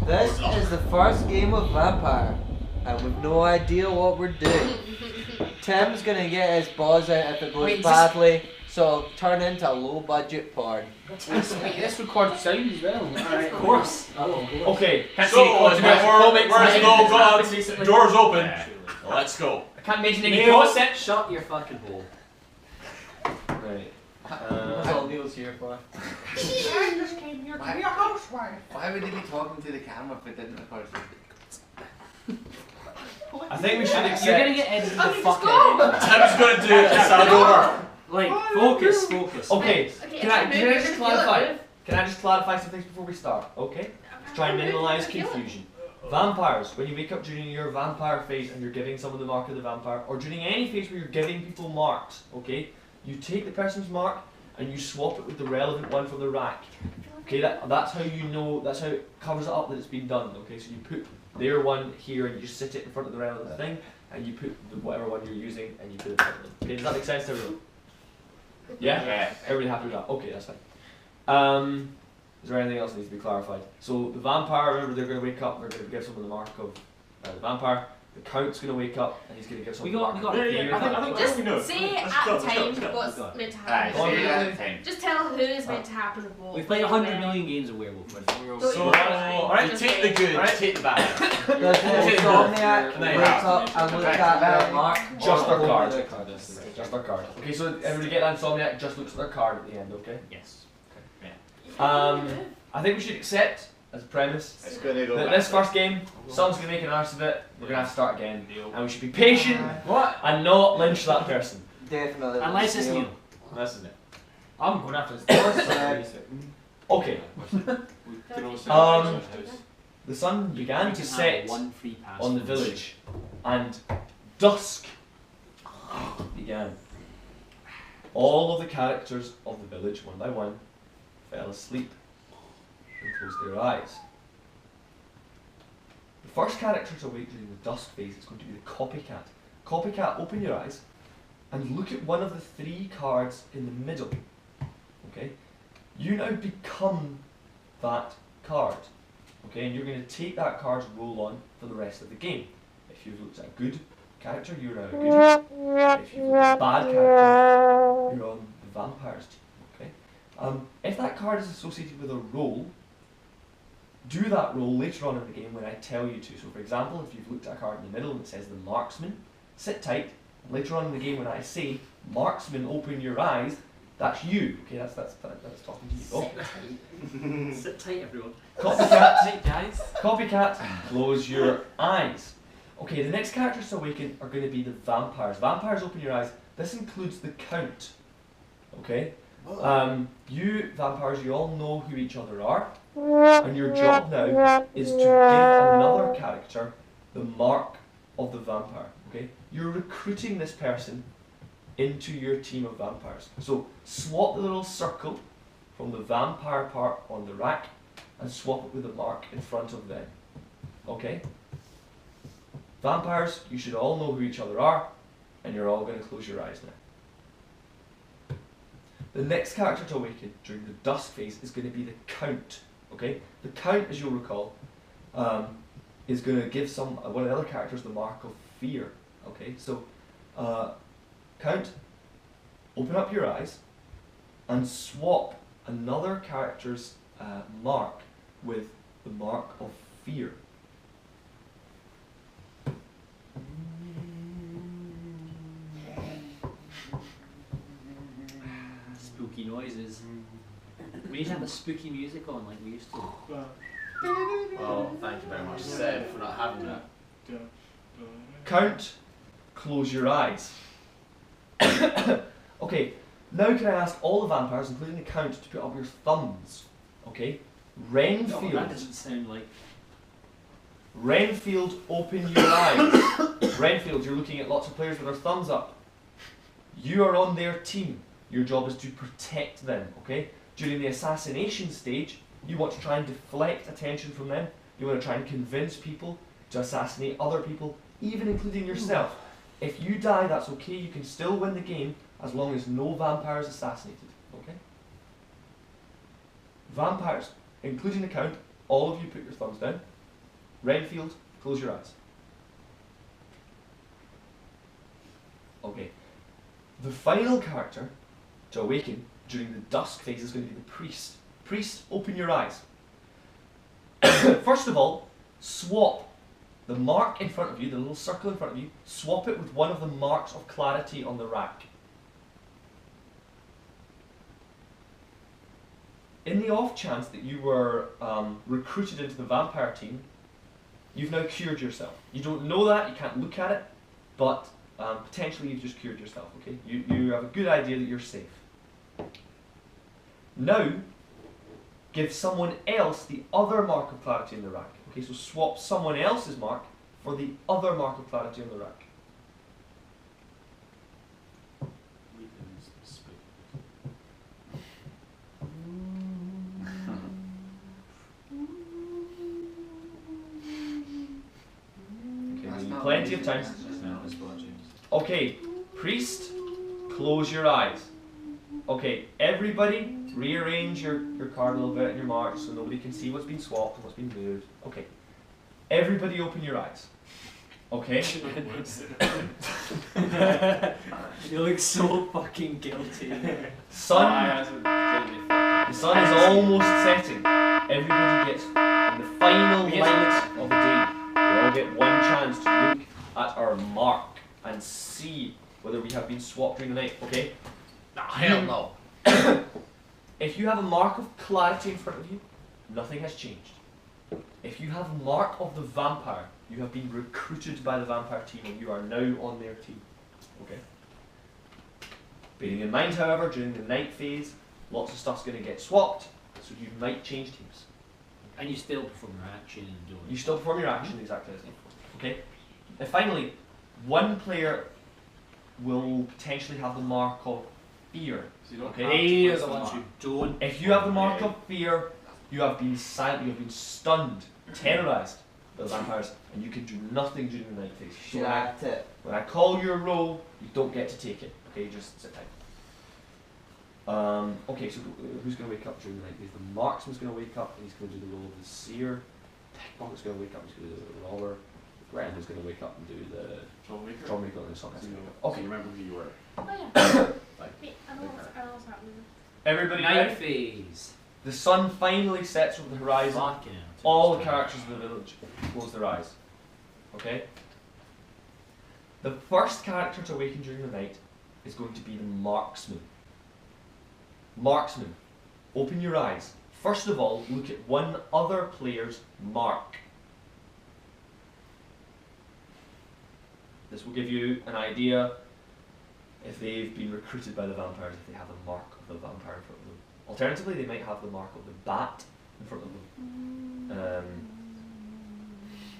This is the first game of Vampire, and we've no idea what we're doing. Tim's gonna get his balls out if it goes badly, so it'll turn into a low-budget porn. This records sound as well. Of course. Okay, So, where's no gods? Doors open. Let's go. I can't mention any concept. Shut your fucking hole. right. That's all Neil's here for. I just came here to be a housewife. Why would he be talking to the camera if it didn't record? I think we should accept. You're gonna get edited the fuck out. Tim's gonna do it. Sound over. Like, focus. Okay. Okay, Can I just move, clarify? move. Can I just clarify some things before we start? Okay. To try and minimise confusion. Vampires. When you wake up during your vampire phase and you're giving someone the mark of the vampire, or during any phase where you're giving people marks, okay, you take the person's mark and you swap it with the relevant one from the rack. Okay, that's how you know. That's how it covers it up that it's been done. Okay, so you put their one here and you sit it in front of the relevant thing, and you put whatever one you're using and you put it in front of them. Okay, does that make sense to everyone? Yeah? Yeah. Everybody happy with that? Okay, that's fine. Is there anything else that needs to be clarified? So the vampire, remember, they're going to wake up, they're going to give someone the mark of the vampire. The count's going to wake up and he's going to give someone the mark. I think Just we know. say at the time what's meant to happen. Just tell who is meant to happen with what. We've played 100 million games of Werewolf. So, you take the good, take the bad. Does Insomniac wake up and look at their mark? Just their card. Their Just their card. Okay, so everybody get that Insomniac just looks at their card at the end, okay? Yes. I think we should accept as a premise It's going to go that back. this first game, someone's going to make an arse of it, we're going to have to start again. And we should be patient and not lynch that person. Definitely. Unless it's Neil. This is it. I'm going after this. Okay. The sun began to set one free pass on the village, and dusk began. All of the characters of the village, one by one, fell asleep and closed their eyes. The first character to wake during the dusk phase is going to be the copycat. Copycat, open your eyes and look at one of the three cards in the middle. Okay? You now become that card. Okay, and you're going to take that card's roll on for the rest of the game. If you've looked at a good character, you're now a goodie. If you've looked at a bad character, you're on the vampire's team. Okay. If that card is associated with a role, do that role later on in the game when I tell you to. So, for example, if you've looked at a card in the middle and it says the marksman, sit tight. Later on in the game when I say marksman, open your eyes, that's you. Okay, that's talking to you. Oh. Sit tight, everyone. Copycat. Sit tight, guys. Copycat, close your eyes. Okay, the next characters to awaken are going to be the vampires. Vampires, open your eyes. This includes the count. Okay? You vampires, you all know who each other are. And your job now is to give another character the mark of the vampire. Okay? You're recruiting this person into your team of vampires. So swap the little circle from the vampire part on the rack and swap it with the mark in front of them. Okay? Vampires, you should all know who each other are, and you're all going to close your eyes now. The next character to awaken during the dusk phase is going to be the count. Okay? The count, as you'll recall, is going to give one of the other characters the mark of fear. Okay? So, count, open up your eyes, and swap another character's mark with the mark of fear. Spooky noises. We need to have the spooky music on like we used to. Well, thank you very much, Seb, for not having that. Count, close your eyes. Okay, now can I ask all the vampires, including the count, to put up your thumbs? Okay? Renfield. That doesn't sound like. Renfield, open your eyes. Renfield, you're looking at lots of players with their thumbs up. You are on their team. Your job is to protect them, okay? During the assassination stage, you want to try and deflect attention from them. You want to try and convince people to assassinate other people, even including yourself. If you die, that's okay. You can still win the game as long as no vampire is assassinated, okay? Vampires, including the count, all of you put your thumbs down. Renfield, close your eyes. Okay. The final character to awaken during the dusk phase is going to be the priest. Priest, open your eyes. First of all, swap the mark in front of you, the little circle in front of you, swap it with one of the marks of clarity on the rack. In the off chance that you were recruited into the vampire team, you've now cured yourself. You don't know that, you can't look at it, but potentially you've just cured yourself, okay? You have a good idea that you're safe. Now, give someone else the other mark of clarity in the rack. Okay, so swap someone else's mark for the other mark of clarity on the rack. Plenty of time. Okay, priest, close your eyes. Okay, everybody rearrange your card a little bit in your marks so nobody can see what's been swapped and what's been moved. Okay, everybody open your eyes. Okay? You look so fucking guilty. The sun is almost setting. Everybody gets, in the final light of the day, we all get one chance to look at our mark and see whether we have been swapped during the night, okay? Nah, hell no. If you have a mark of clarity in front of you, nothing has changed. If you have a mark of the vampire, you have been recruited by the vampire team and you are now on their team, okay? Bearing in mind, however, during the night phase, lots of stuff's going to get swapped, so you might change teams. And you still perform your action and do it. You still perform your action exactly as before. Okay? And finally, one player will potentially have the mark of fear. So you don't Okay. have to They are waste the the ones mark. who don't. If you have the mark of fear, you have been silent, you have been stunned, terrorized by the vampires, and you can do nothing during the night phase. So Shacked it. when I call your roll, you don't get to take it. Okay, just sit tight. Okay, so who's going to wake up during the night phase? The marksman's going to wake up and he's going to do the role of the seer. Pickpocket's going to wake up and he's going to do the robber. Grandma's going to wake up and do the Troublemaker. troublemaker and the song. So you Okay. remember who you were. Oh yeah. Like, Wait, I know what's happening. Everybody Night ready? phase. The sun finally sets over the horizon. Fucking hell. All the characters in the village close their eyes. Okay? The first character to awaken during the night is going to be the marksman. Marksman, open your eyes. First of all, look at one other player's mark. This will give you an idea if they've been recruited by the vampires, if they have a mark of the vampire in front of them. Alternatively, they might have the mark of the bat in front of them.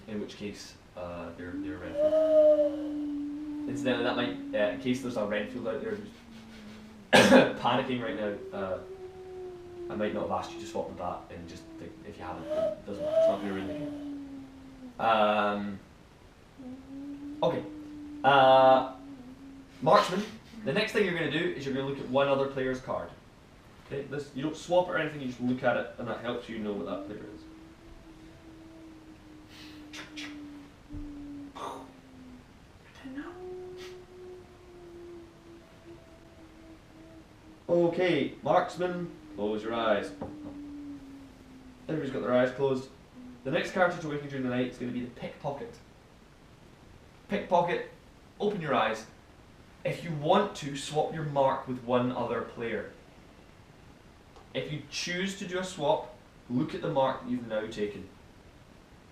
In which case, they're Renfield. Incidentally, that might, in case there's a Renfield out there who's panicking right now, I might not have asked you to swap the bat, and just think, if you haven't, it doesn't matter, it's not going to ruin the game. Okay. Marksman, the next thing you're going to do is you're going to look at one other player's card. Okay, this, you don't swap it or anything, you just look at it, and that helps you know what that player is. Okay, marksman, close your eyes. Everybody's got their eyes closed. The next character to awaken during the night is going to be the pickpocket. Pickpocket, open your eyes. If you want to, swap your mark with one other player. If you choose to do a swap, look at the mark that you've now taken.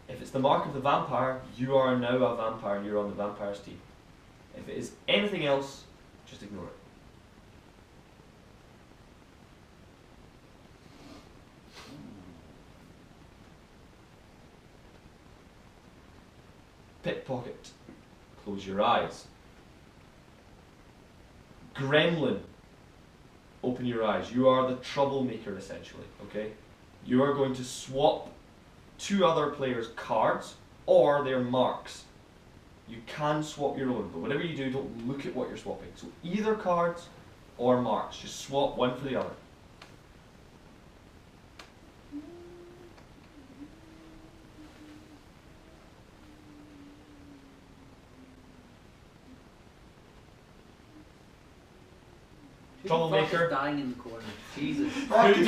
If it's the mark of the vampire, you are now a vampire and you're on the vampire's team. If it is anything else, just ignore it. Pickpocket, close your eyes. Gremlin, open your eyes. You are the troublemaker essentially, okay? You are going to swap two other players' cards or their marks. You can swap your own, but whatever you do, don't look at what you're swapping. So either cards or marks, just swap one for the other. Troublemaker. Dying in the corner. Jesus. Who do you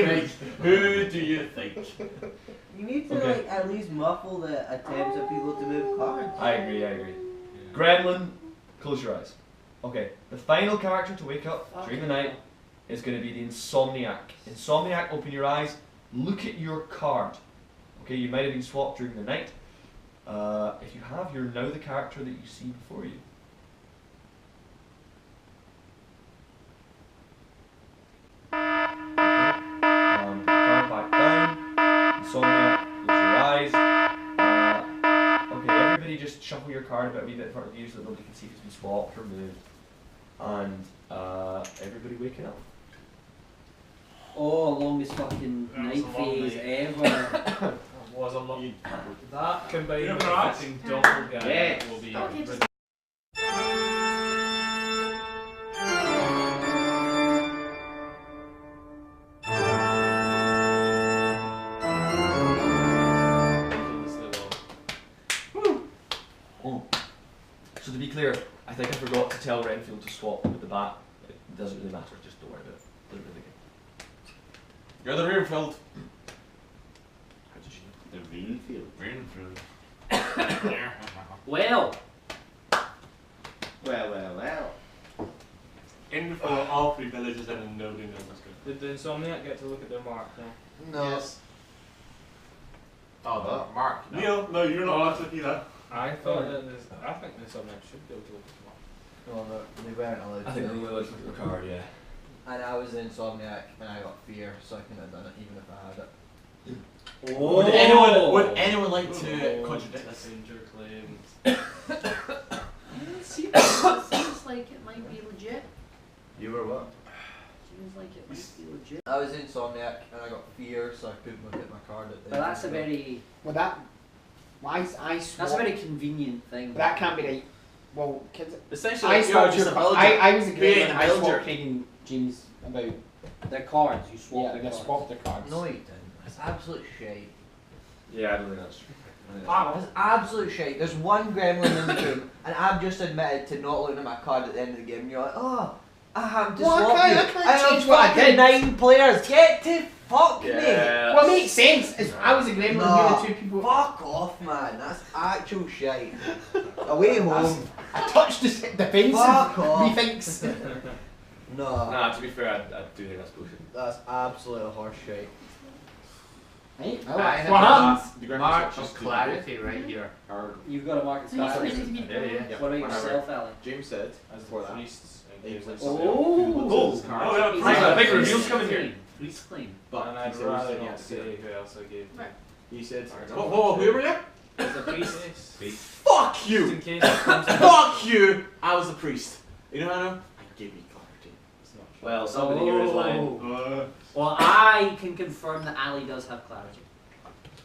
think? Who do you think? You need to Okay. like at least muffle the attempts of people to move cards. I agree. Gremlin, close your eyes. Okay, the final character to wake up during the night is going to be the Insomniac. Insomniac, open your eyes, look at your card. Okay, you might have been swapped during the night. If you have, you're now the character that you see before you. Card back down. Insomniac, close your eyes. Okay, everybody just shuffle your card about a wee bit in front of you so that nobody can see if it's been swapped or moved. And everybody waking up. Oh, longest fucking That was night a long phase night. ever. That was a lot. That combined with Yeah, fucking doppelganger Yes. will be Okay, just- ridiculous. Oh. So to be clear, I think I forgot to tell Renfield to swap with the bat. It doesn't really matter, just don't worry about it. Doesn't really You're the Rainfield. The Rainfield. Rainfield. Well, Well. In for all three villages and nobody knows what's good. Did the Insomniac get to look at their mark? No. No. Yes. Oh, What? Mark. Neil, no, you're not allowed to do that. I thought that I think the Insomniac should be able to look at their mark. No, they weren't allowed I think we look at your card, yeah. And I was an Insomniac and I got fear, so I couldn't have done it even if I had it. oh. Would anyone like to contradict this? Danger claims. It seems like it might be legit. You were what? Seems like it might be legit. I was Insomniac and I got fear, so I couldn't look at my card at the But that's a very Well, that. Well, I that's a swapped. very convenient thing. But that can't be right. Well, kids. Essentially, I you're swapped just your a card. villager. I was a Being great a I villager. swapped Craig and James about. Their cards, you swap Yeah, their they cards. swapped their cards. No, you didn't. That's absolute shite. Yeah, I don't think that's true. That's absolute shite. There's one gremlin in the room, and I've just admitted to not looking at my card at the end of the game. And you're like, oh, I have to Well, I swap can't- you. I can't I have change what I fucking did. 9 players. Get to fuck me. Well, it makes sense. I was a gremlin No. and the other two people. Fuck off, man. That's actual shite. Away home. I touched the defensive. Fuck off. Methinks. No. Nah, to be fair, I do think that's bullshit. That's absolute horse shite. Right? I What happened? The Grand Mark Instructions of to- clarity right here. Or You've got a market So he's card. supposed to be Yeah, yeah. What about yourself, Ali? James said, As before the that. priests and He James was like, Oh. oh. Oh, yeah, He's priest. got big priest reveals coming here. claim. Priest claim. but And he I'd said rather he not had to say say who else I gave. Right. He said, Alright, whoa, who were you? As a priest. Fuck Just you! in case it comes in. Fuck you! I was the priest. You know how I know? I gave you clarity. It's not true. Well, somebody here is lying. Well, I can confirm that Ali does have clarity.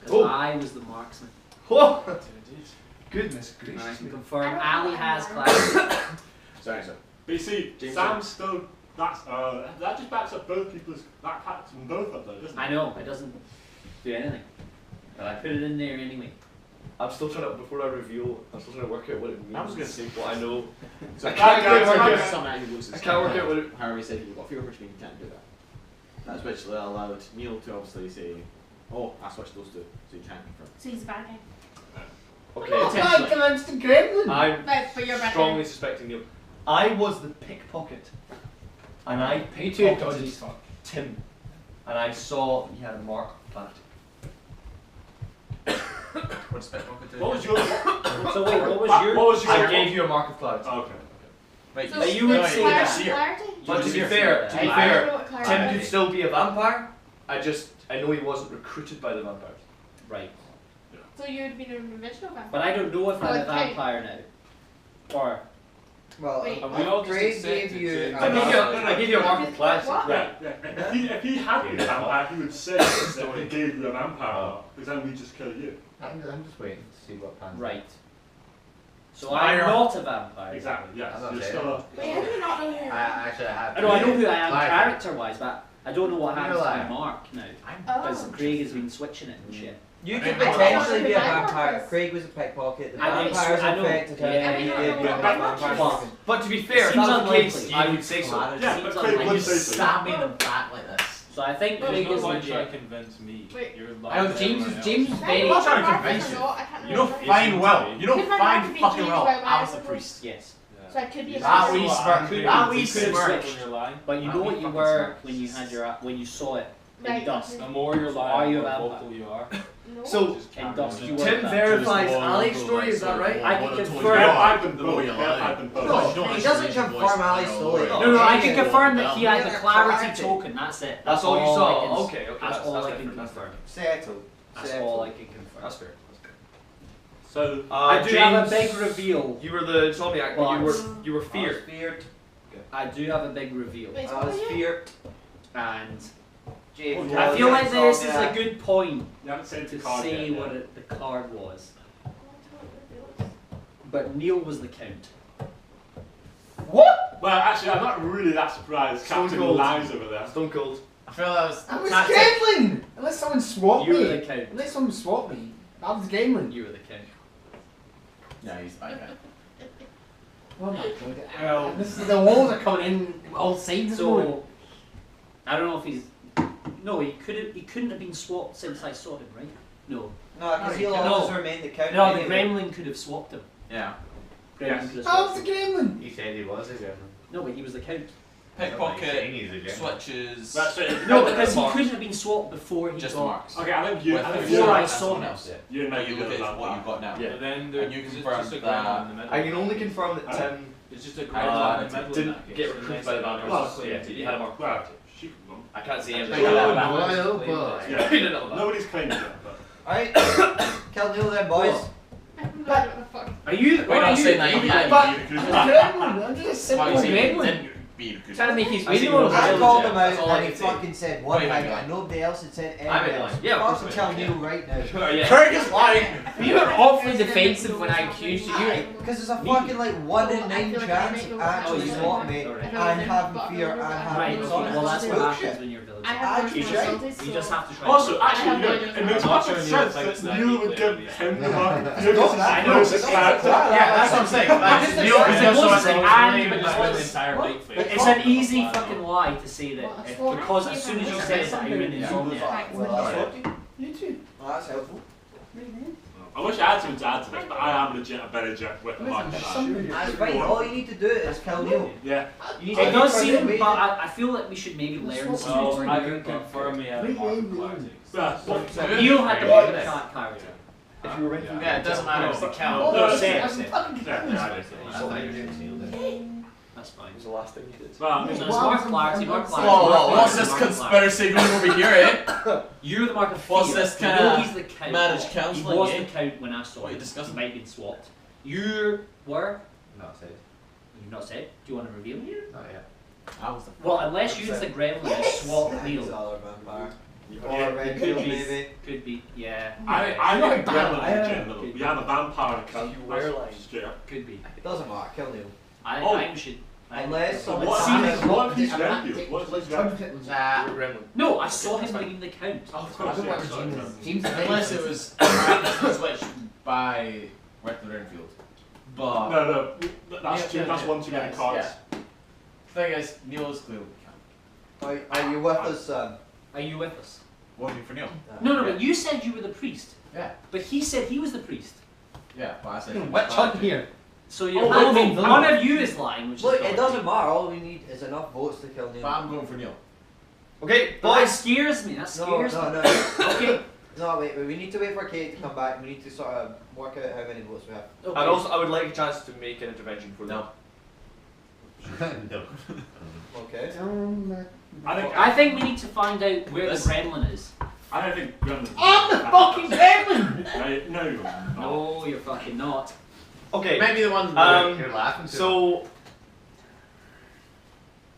Because Oh. I was the marksman. Whoa! Indeed. Goodness And I gracious can me. confirm I don't Ali know has why. clarity. Sorry, sir. But you see, James Sam's still. That just backs up both people's. That backs them both up though, doesn't it? I know, it doesn't do anything. But I put it in there anyway. I'm still trying to, before I reveal, I'm still trying to work out what it means. I was gonna say what I know. So I can't that work guy out- something who loses. I can't work out what it. However, he said you got fear, which means you can't do that. That's which allowed Neil to obviously say, oh, I switched those two, so you can't confirm. So he's a bad guy. Okay. Oh, I'm the gremlin. I'm But you're better. strongly suspecting Neil. I was the pickpocket, and I You two dodgy pickpocketed as fuck. Tim, and I saw he had a mark of clarity. What's pickpocket? What was your? So wait, what was your... What was your? I gave you a mark of clarity. Oh, okay. Wait, So you would say that. clarity? But to be Bezier. fair, I don't know what clarity Tim is. could still be a vampire. I know he wasn't recruited by the vampires. Right. So you would be an original vampire. But I don't know if I'm a Okay. vampire now. Or... Well, Wait. And we all just Craig accepted gave you. to- I gave you a mark of clarity. What? Yeah, yeah. If he had been a vampire, he would say that he gave you a vampire, because then we just kill you. I'm just waiting to see what pans. Right. So Liar. I'm not a vampire. Exactly. Yes. I'm not You're saying still a. Wait, how do you not know who you are? Actually, I have. I know who I am Liar. character-wise, but I don't know what You're happens to my lying. mark now. Oh. Because Craig has been switching it and shit. You I could think- potentially be a I don't know vampire. if Craig was a pickpocket. The I know, vampires I know. infected him. Yeah, and he yeah, did yeah. become a vampire. But- But to be fair, if Seems that was the case, unlikely. I would say so. Yeah, but Craig unlikely. would You say so. stab me in the back like this. So I think There's Craig no is point trying legit. to convince me. Wait. You're I know James is very. I'm not trying to convince you. You know fine well. You know Could my fine character be fucking changed well. by I was the my priest. Yes. So I could be a That vampire. wee So smirk. I could- That wee you could smirk. switch when you're lying. But you That know wee what you fucking were smirk. when you had your when you saw it in Right, Dusk. The more you're Are lying, you the a more vampire? vocal you are. No. So, In Dusk you were Tim that. verifies Ali's story, is that right? I can What I told confirm- you. I've been The more both. you Yeah, lie. I've been both. No, he doesn't confirm Ali's story. No, I can confirm that he had the Yeah, clarity clarity. token. That's it. That's all you I saw. can- Okay, okay. That's all I can different, that's confirm. Settled. That's all I can confirm. That's fair. That's fair. So, I do have a James, big reveal. You were the insomniac, but you were I was feared. feared. I do have a big reveal. Wait, I was what? feared. And James I was feel like this is insomniac. a good point You haven't sent to the card say yet. what the card was. But Neil was the count. What? Well, actually, I'm not really that surprised. Stone Captain Cold. lies over there. Stone Cold. I feel that was I was tactic. Gremlin! Unless someone swapped You were me. the count. Unless someone swapped me. I was Gremlin. You were the count. Yeah, he's bad guy. Oh my god. Well- This is, the walls are coming in all sides this morning. So I don't know if he's. No, he couldn't have been swapped since I saw him, right? No. No, because he'll No. always remain the count. No, the anyway. Gremlin could have swapped him. Yeah. Gremlin Yes. could have I was swapped the him. Gremlin! He said he was a gremlin. No, but he was the count. Pickpocket, switches. That's it. No, because he couldn't have been swapped before he Just got. marks. Okay, I think you. With I the think before you. I saw him. You Now know you look at what you've got now. Yeah. but then And there, you it's confirmed just a that gremlin in the middle. I can only confirm that Tim It's just a gremlin Uh, in the middle. in didn't that case, get and recruited then by the someone vampires. else Yeah, claimed he it. had a mark. Well, she can go. I can't see Actually, anything. yeah, Oh, that boy, was oh, claimed boy. it. Yeah. He didn't know that. Nobody's claimed it, but. Alright, kill Neil then, boys. I'm not what the fuck. Are you? Wait, What I'm are you? saying that you But didn't. I'm a Gremlin! I'm just a simple Why you saying you Gremlin! didn't be recruited? Trying to make his I see video. you I Yeah, called him that's out all I and he can say. fucking said one Wait, thing wait, and nobody else had said I'm anything in else. line. Yeah, of Fucking course tell I am. Neil right now. Sure, yeah. Kirk is lying. You were awfully defensive when I accused you. Because there's a fucking like 1 in 9 feel like I chance might go actually with swap you. me Alright. and having fear and Right. having Okay. insomnia. Well, that's what bullshit. happens when you're villaging. I have Actually, no responsibilities, You so just have to try. Also, I actually, have you know, no it makes I'm not perfect sure Neil sense thinks that that Neil he would clearly give is. him the mark. Stop Because that. he's closest No, character. Yeah, that's what I'm saying. That's This is Neil like- is It's just a so thing, and and Just like the it's- entire What? big face. It's an easy fucking lie to say that Well, if, well, because I as see soon as if you I say can that you're in Yeah. insomnia. Well, I swapped you. You too. Well, that's helpful. I wish I had something to add to this, but I am legit a better jack with the mark. That's fine. All you need to do is kill Neil. Yeah. You need to It does look for seem, the but way- I feel like we should maybe learn some Well, more. I can confirm he had a mark of clarity. Neil had the Yeah. mark of clarity. If you were right, Yeah, it doesn't matter. It's the count. No, same, I'm same. fucking Yeah, Gremlin. yeah, I did. I thought you were doing Neil then. That's fine. It was the last thing you did. Well, So Well, it's mark clarity, mark clarity. Whoa, mark whoa, what's clarity, this mark clarity. conspiracy going over here, eh? You're the mark of fear. What's this You kinda know he's the count. marriage He counselling, was eh? the count when I saw What are you him. discussing? He might have been swapped. You were? No, say it. You've not said? Do you want to reveal it? Not yet. I was the. Well, unless you the gremlin and swap He's Neil. another vampire. Yeah, Or Red could Bull, be. maybe. Could be, yeah. I think Gremlin I- in general. We have a vampire and a cat. You were lying. Straight up. Could be. Doesn't matter. Kill Neil. I should. Unless someone What sees if it. what if he's Gremlin? What if he's Gremlin? Nah. You were gremlin. No, I saw him bringing the count. Oh, of I course, don't yeah. want sorry, James. sorry. James is Unless it was randomly switched by Rick Renfield. But No, that's Yeah, two. That's one too many yes, cards. yeah. Thing is, Neil is clearly count. Are you with us, son? Are you with us? Voting for Neil. No, but you said you were the priest. Yeah. But he said he was the priest. Yeah, but I said. he was Witch hunt bad. here. So you're Oh, I mean, no, no. one of you is lying, which Look, is it dodgy. doesn't matter. All we need is enough votes to kill But Neil. I'm going for Neil. Okay, But that boys. scares me. That No, scares me. no. Okay. No, wait. We need to wait for Kate to come back. And we need to sort of work out how many votes we have. Okay. And also, I would like a chance to make an intervention for them. No. Okay. I I think we need to find out where This- the gremlin is. don't think Gremlin. I'm the fucking Gremlin! No, you're not. No, you're fucking not. Okay, Maybe the one you're laughing to. so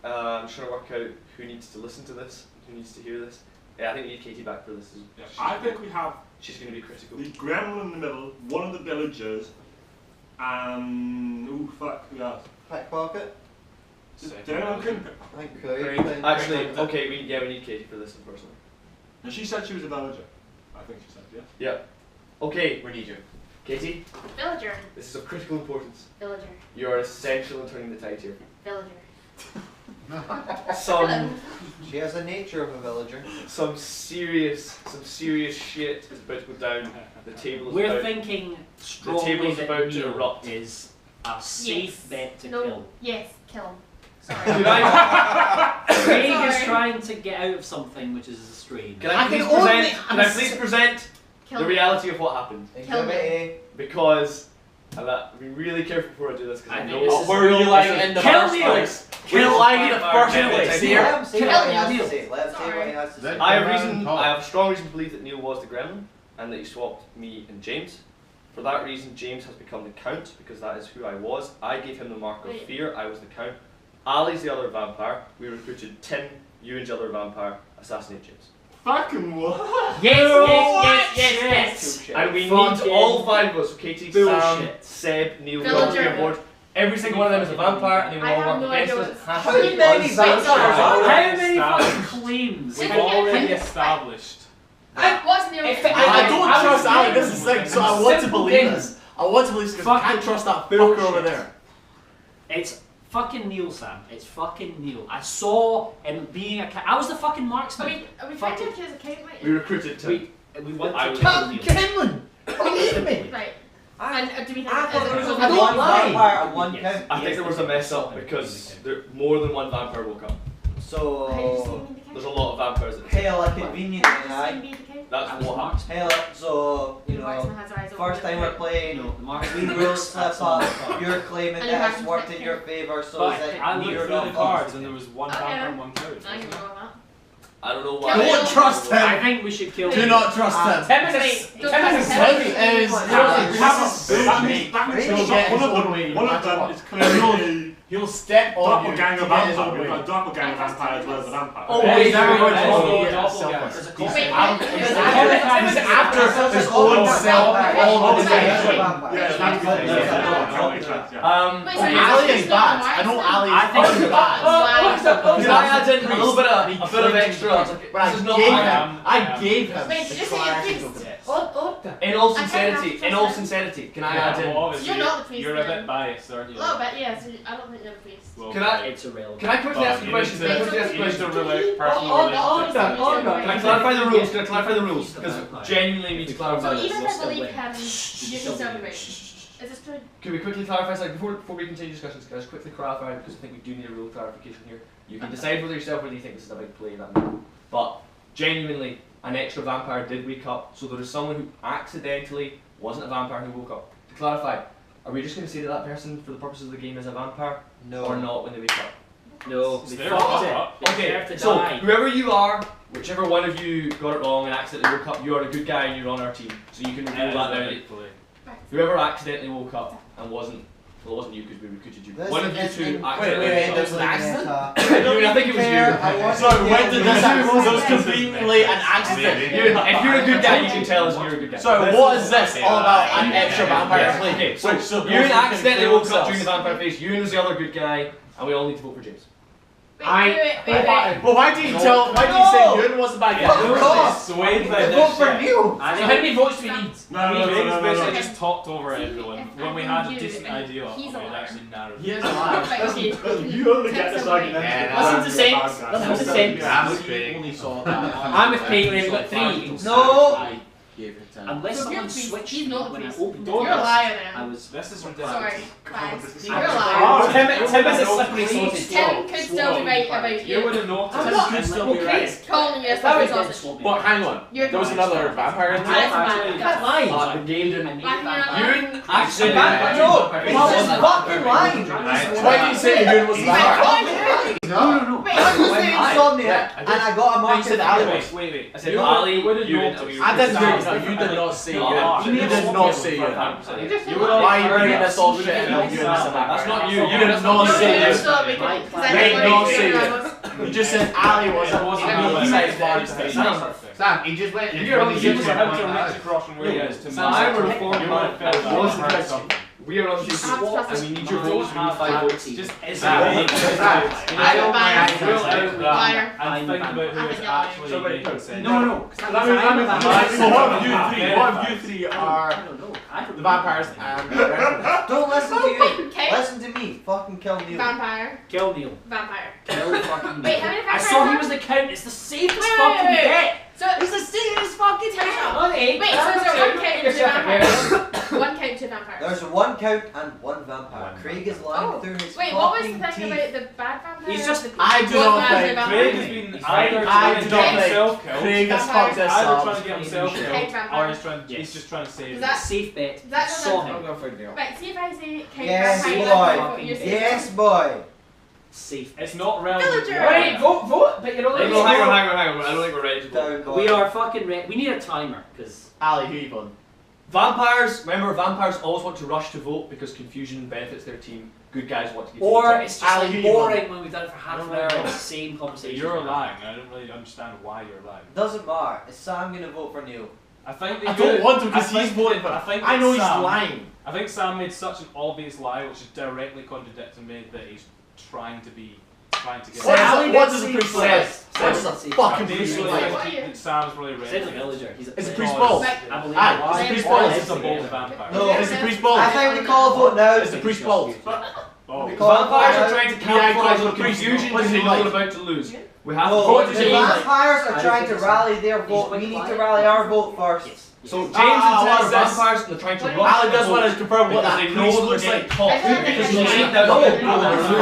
I'm trying to work out who needs to listen to this, who needs to hear this. Yeah, I think we need Katie back for this. Yeah, I think we have She's going to be critical. the Gremlin in the middle, one of the villagers, and who else? Pickpocket. Did anyone couldn't? I think Craig. Craig. Actually, okay, we need Katie for this, unfortunately. And she said she was a villager. I think she said yes. Yeah. Okay, We need you. Katie, Villager. this is of critical importance. Villager. You are essential in turning the tide here. Villager. She has the nature of a villager. Some serious shit is about to go down. The table is We're about. thinking strongly table's that about to Neil erupt. is a safe Yes. bet to No. kill. Yes, kill him. Sorry. Can I, Craig is Sorry. trying to get out of something which is a strain. can I I please can present? only- Can I please present Kill the him. reality of what happened? Kill me. A. Because I'm be really careful before I do this because I I know think this is Where were you lying in the Kill first me. place? Kill Kill lying in the first place. Here. Let him say Kill what he me, has Neil. to say. Let him say what he has to say. I have a strong reason to believe that Neil was the gremlin and that he swapped me and James. For that reason, James has become the Count because that is who I was. I gave him the mark of Wait. fear. I was the Count. Ali's the other vampire. We recruited Tim, Ewan's the other vampire. Assassinate James. Fucking what? Yes. And we Fucking need all 5 of us. So Katie, Sam, bullshit. Seb, Neil, we all Villager. be on board. Every single one of them is a vampire and they will I all have work no against idea us. what- Has How to be many us. vampires are How there? many fucking claims? We've We've already Wait. established. What's the If I don't trust Ali, this is the thing, so I want to Simple believe game. this. I want to believe this because I Fucking can't trust that fucker bullshit. over there. It's fucking Neil, Sam. It's fucking Neil. I saw him being a I was the fucking marksman. Are we trying to accuse a king? We recruited Tim. We want I to was- kill Neil. Gremlin! Believe me! Right. And do we think I thought there was is it- only I don't one lie. vampire and one Yes. count. I think there was a mess up because more than one vampire woke up. So, How did you see me the king? There's a lot of vampires at the hell, convenient How did you aye. see me the king? That's I was what the happened. marksman. Hell, so, you The know, marksman has eyes open. first time we're playing, No, the marksman. we will slip up, you're claiming And you that it's have worked to in your favour, so But is it I neither looked through of the us? cards and there was one Okay. vampire and one couch. I can go on that. I don't know Kill why. him. Don't trust him! I think we should kill Do him. not trust him! Tim is Wait, don't Tim trust is him. Tim is That means He'll get his one own of way. them, one of them is clearly He'll step a on you doppelganger to get his vampire. own We've got a way. doppelganger vampire as well as a vampire. Oh, Hey, wait, there we go. there we Oh, go. yeah, Doppelganger. There's a Wait, concept. wait, It's wait. after his own self all the time. Yeah, that's good. Wait, so Ali he's is not bad. I know marksman? Ali I is think fucking he's bad. Can I add in a little bit of extra? But This is not I gave him Wait, did you say a priest? Oh, In all I kinda sincerity, have to in all trust him. sincerity, can I add in? You're not the priest You're a then. bit biased, aren't a you? little bit, yeah. So I don't think you're the priest. Well, Can I- It's irrelevant. Can I quickly ask a question? Can I quickly ask a You need question? to relate personal On relationships. that, on that. Can I clarify the rules? Can I clarify the rules? Because genuinely need to clarify So this. even if I Still believe win. him, you can still be right. Is this true? Can we quickly clarify something before we continue discussions? Can I just quickly clarify because I think we do need a rule clarification here. You can decide whether yourself whether you think this is a big play that matter. But genuinely, an extra vampire did wake up, so there is someone who accidentally wasn't a vampire who woke up. To clarify, are we just going to say that that person, for the purposes of the game, is a vampire No. or not when they wake up? No, It's they their fucked fault. it. They Okay, deserve to so die. whoever you are, whichever one of you got it wrong and accidentally woke up, you are a good guy and you're on our team. So you can reveal that now. Whoever accidentally woke up and wasn't, well, it wasn't you because we recruited you. This One of you is two in- accidentally wait, woke there's up. an accident? I think it was you. So when did this happen? So it's conveniently an accident. If you're a good guy, you can tell us you're a good guy. So what is this all about? An extra vampire play? Okay, so So Ewan both accidentally can woke kill up during the themselves. vampire phase. Ewan was the other good guy, and we all need to vote for James. Wait. Well, why did you tell? Why did you say Ewan was the bad guy? Swayed by Vote this for shit. Neil! I So how many votes do we need? James basically no. just talked over See, everyone if when we I'm had a you decent and idea of he's it. a liar. Actually narrowed. He is alive. Right, okay. You only get this argument. Listen to Saints. Listen to Saints. I'm with Craig. Only saw that. I'm with Craig, we've got 3. No! I gave it 10. Unless So someone you're the priest. switched He's not the when I priest. opened You're it. a liar I then. was. This is ridiculous. Sorry, guys. this is You're a ridiculous. liar. Tim is a slippery sausage. Tim could still be right about You would you. have noticed. I'm not- Could still be okay. right. Calling you a slippery sausage. But hang on. You're There was another vampire in That's there. bad. That's lying. The game didn't. Ewan Accidentally. No! He's just fucking lying! Why did you say Ewan was the vampire? No. Wait, I was saying insomnia, and I got a No, you mark said in Ali. the Wait. I said You Ali, would have Ewan, noticed. I didn't hear you. No, you did not say Ewan. You did not say Ewan. You would Why are you bringing this all shit and Ewan is the That's vampire? not you. You did not No, say you're Ewan. still because I Wait, was no, like, say you're You just said Ali was It wasn't a Ali. besides Barnes. Sam, he just went. If you're on the ship, you have to reach across from where he is to Sam, I me. were informed You by would have felt that that was the was question. something. We are on Just swap and we need your You votes. We need have 5 votes. Just I don't mind. Liar. And think about who is actually So wait, making consent. No. So what of you three are I don't know. I don't the know. vampires and the werewolves? Don't listen to you. Okay. Listen to me. Fucking kill Neil. Vampire. Kill Neil. Vampire. Kill fucking Wait, Neil. how many I vampires saw he are was the count. It's the safest Wait, fucking wait, wait. bet. So He's the safest fucking Time bet. out. Okay. Wait, so is there one count, two vampires? One count, two vampires. There's one count and one vampire. One Craig is lying Oh, through his wait, what was the fucking thing teeth. about the bad vampire? He's just- The I do good not vampire, think vampire? Craig has been I either do trying not to get think himself killed, Craig has fucked this either up. trying to get himself Craig killed, vampire. or he's trying. Yes. He's just trying to save. Is that- Safe bet. That Saw doesn't- him. go for Neil. Right, see if I say Craig Yes, vampire. boy. What you say. Yes, boy. Safe. It's not relevant. Villager. Right, vote, but you're not. Hang on. I don't think we're ready to vote. Down, boy. We are fucking ready. We need a timer because Ali, who you voting? Vampires, remember, vampires always want to rush to vote because confusion benefits their team. Good guys want to get or to it's just Ali, like who you boring when we've done it for half I an don't hour. know. The same conversation. You're lying. I don't really understand why you're lying. Doesn't matter. Is Sam gonna vote for Neil? I think that I don't want to because I he's think- voting for I think I know that he's Sam- lying. I think Sam made such an obvious lie, which is directly contradicting me, that he's trying to get. What does a priest say? What does a fucking I priest basically say? think that Sam's really ready. Said the villager. He's Is the priest bald? I believe Ah, it. is the priest Why bald? is He's a it? bold vampire. No. Is the priest bald? I think we call a vote now. Is the priest bald? Oh. We call Vampires a are vote trying to Yeah, capitalize I on agree. confusion What because does they he know like? they're about to lose. We have to No, vote the to change it. vampires I are don't trying to think so. rally their He's vote. quite We need to quiet. rally our vote first. Yes. So James Ah, and Ted what's are this? vampires and they're trying to What? rush. Ali just wanted to confirm what because that they priest know they're looks getting like. caught. I don't Because think they so. think that No, they're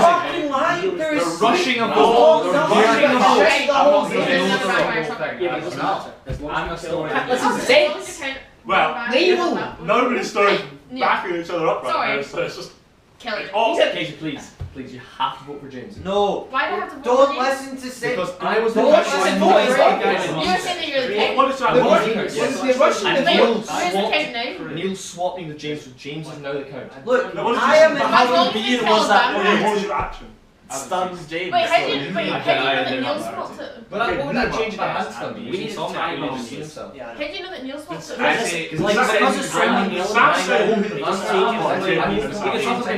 fucking lying. There They're is rushing a No, vote. no, They're no, rushing a no, vote. shut the whole They thing. know the vampire something. Yeah, but it doesn't matter. As long I'm as still you ready. kill Listen, him. as long as you count Well, vampires, Nobody started Neil. backing each other up right Sorry. now, so it's just. Kill it. Oh, Casey, please, you have to vote for James. No. Why do I have to vote Don't for you? listen to say. Because I was the Don't person listen who to was Craig. the guy You're that saying that you're the king. What is that? The What? Russian- Yes. the Russian And Wait, Neil where's the swapped. count now? Neil's swapping with James, so James is now the count. Look, No, what is I this? am But in How my long Beer is it was called that vampire? What was your action? Stuns James. Wait, how do so- you, wait, I how do you know did that not Neil know. swapped it? But what would that change if I had Sam, done? we need saw to me, tie I didn't him. see himself. Yeah, I know. How do you know that Neil swapped it? I say- Because Like, he because said it's he was Sam Neil, Neil, Sam I said- know Sam the said- vampire. Sam I said- know Sam the said- vampire. Sam said-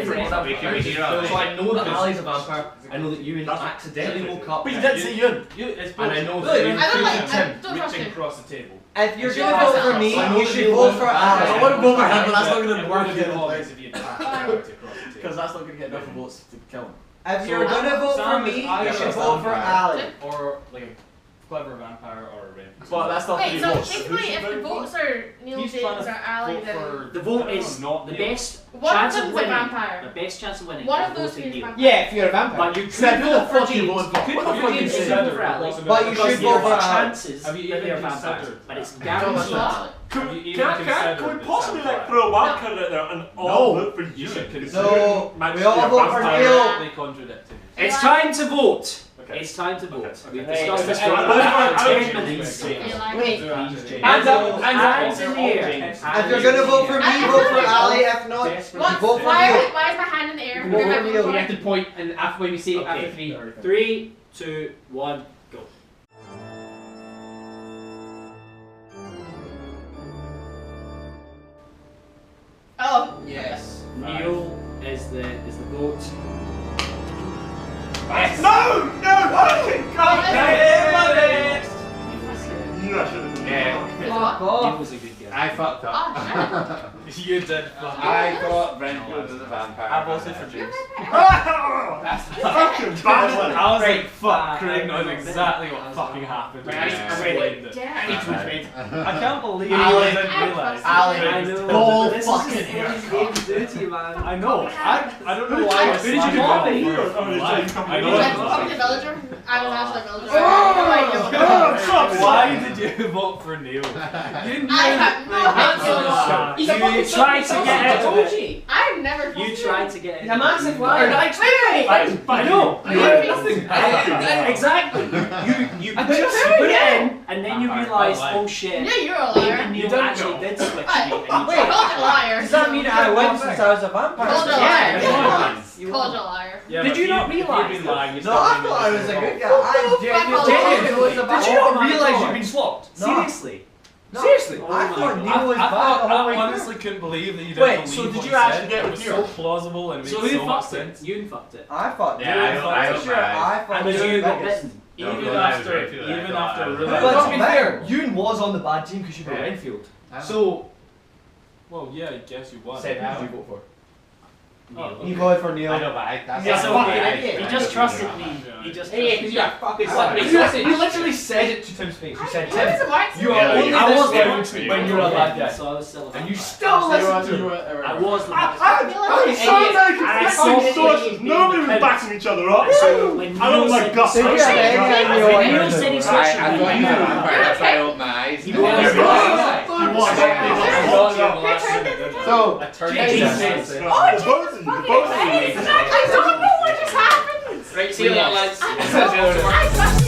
So I know that Because- Ali's a vampire. I know that you accidentally woke up. But you didn't say Yun. It's And I know Look, that you I don't like- recruited I him. don't trust reaching him. across the table. If you're Sure, gonna vote for I me, know you that should Neil vote was for a I Alex. want to vote for him, but that's not It going to would work have been again. obvious if you had across the table. Because that's not going to get enough votes to kill him. If you're So, gonna vote for Sam me, is you either should a vote for vampire Ali. Or like a clever vampire or a red. But that's not Wait, three so votes. basically if the votes are Neil He's James trying to or Ali, vote then for The vote is not the Neil. best one of chance of them's a winning. vampire. The best chance of winning One is of those voting two is Neil. vampire. Yeah, if you're a vampire. But you Said could who the vote for fuck you James. voted for? You could What vote the for fuck James you and said? vote for Ali. But you Because should there vote for are Ali. chances Have you that even they're vampires, considered but it's that? guaranteed. Have you even Can considered we that possibly Sam's like throw a wild No. card out there and No. all vote for You you? should consider No, Might we just all be a vote for vampire. Neil. directly contradicting. It's time to vote. Okay. It's time to vote. Okay. We've Hey, discussed this hey, for hey, about hey, 10 hey, minutes. Feel like- Wait. Please, James. Hands up, Hands in the air. If you're gonna vote for me, vote for Ali. If not, you What? vote for Why Neil. is my hand in the air? Vote Who am I for voting Neil. for? We have to point, and after when we say it, Okay. after three. 3, 2, 1, go. Oh, Yes. Neil is the vote. No! No! Fucking God! You actually did. Yeah. what? Neil was a good guy. I fucked up. Oh, You did. I thought Brentfield was a vampire. I voted for James. Fucking bastard! I was Right. like, fuck, Craig knows exactly what fucking happened. Right, I need to- He wait. explained it. damn. I need to retreat. I can't believe Ali. you didn't realise. Ali. I know. Whole This is fucking just hair. what these games do to you, man. I know. I don't know why. Who did you do I copy? I know. Like, it's fuck the like- villager. I was actually a villager. Why did you vote for Neil? You knew I have no idea. He's a fucking You tried to son. get I out of told it. you. I've never. You tried to get He's a massive it. liar. Wait. I know. You have nothing. Exactly. You I put just it yeah. in, and then you realise, oh shit. Yeah, you're a Maybe liar. Neil You don't actually know. did switch me. I and you called Wait. you a liar. Does that mean I win since I was a vampire? Called you a Yeah, liar. you won. Called you a liar. Yeah, Did but you not if you'd realise been that? lying, you No, I thought I was a good guy. I Fuck genuinely off. was a Did you vampire. not realise you've been swapped? No. Seriously. Seriously, Oh I my thought God. Neil was bad the whole way I through. honestly couldn't believe that you didn't Wait, believe so did what you he actually said. get It with was Neil? so plausible and it So made who so much fucked it? sense. You fucked it. I thought Yeah, Neil I fucked opened it. my eyes. I thought And Neil you got biggest. bitten. No, Even no, I was after, Renfield, I even thought after I was- realizing. But to be Yeah. fair, Yoon was on the bad team because you were Yeah. Renfield. I know. So, Well, yeah, I guess you won. Seb, who did you vote for? Neil. He voted for Neil. I know, but that's Yeah, not so fucking he idiot. just trusted me. He just trusted me. you're fucking You literally said it to Tim's face. You said, Tim, you are Yeah, only I this was loud the when you're a bad guy. So I was still a And you vampire. still listen to him. I was the I vampire. sound like I it's saw fucking sources. it being Nobody was the backing each other up. So when I don't Neil like said- Gus. Did you have any idea what you Neil were said doing? he's I switching thought me. you were a vampire, that's why I opened my eyes. He And was. then He I So, Jesus. I don't know what just happened. Right, see you later, lads. I